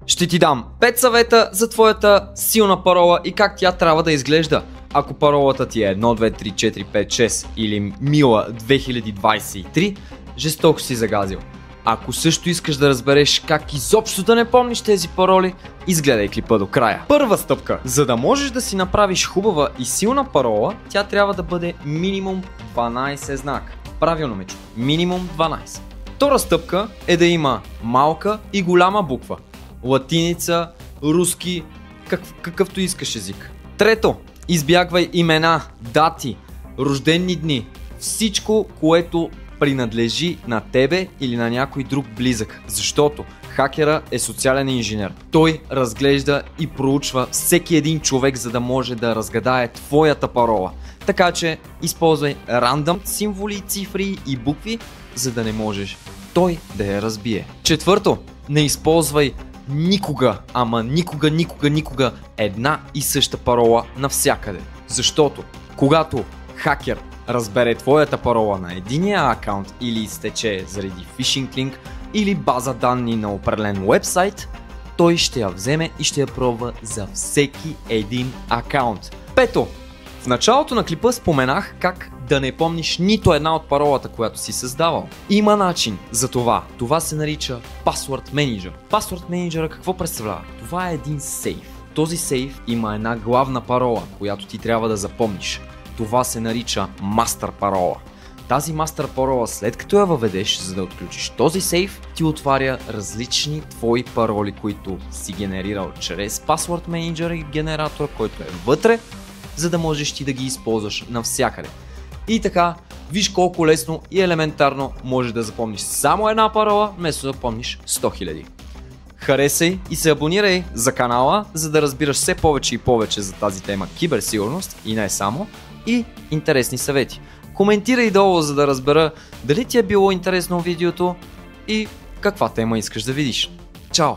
Ще ти дам 5 съвета за твоята силна парола и как тя трябва да изглежда. Ако паролата ти е 1, 2, 3, 4, 5, 6 или Мила 2023, жестоко си загазил. Ако също искаш да разбереш как изобщо да не помниш тези пароли, изгледай клипа до края. Първа стъпка. За да можеш да си направиш хубава и силна парола, тя трябва да бъде минимум 12 знака. Правилно ме чу. Минимум 12. Втора стъпка е да има малка и голяма буква. Латиница, руски, какъвто искаш език. Трето, избягвай имена, дати, рождени дни, всичко, което принадлежи на тебе или на някой друг близък, защото хакера е социален инженер. Той разглежда и проучва всеки един човек, за да може да разгадае твоята парола. Така че използвай рандъм символи, цифри и букви, за да не можеш той да я разбие. Четвърто, не използвай никога, ама никога една и съща парола навсякъде. Защото когато хакер разбере твоята парола на единия акаунт или изтече заради фишинг линк или база данни на определен уебсайт, той ще я вземе и ще я пробва за всеки един акаунт. Пето, в началото на клипа споменах как да не помниш нито една от паролата, която си създавал. Има начин за това. Това се нарича Password Manager. Password Manager какво представлява? Това е един сейф. Този сейф има една главна парола, която ти трябва да запомниш. Това се нарича Master парола. Тази Master парола, след като я въведеш, за да отключиш този сейф, ти отваря различни твои пароли, които си генерирал чрез Password Manager и генератора, който е вътре, за да можеш ти да ги използваш навсякъде. И така, виж колко лесно и елементарно можеш да запомниш само една парола, вместо да помниш 100 000. Харесай и се абонирай за канала, за да разбираш все повече и повече за тази тема киберсигурност и не само, и интересни съвети. Коментирай долу, за да разбера дали ти е било интересно видеото и каква тема искаш да видиш. Чао!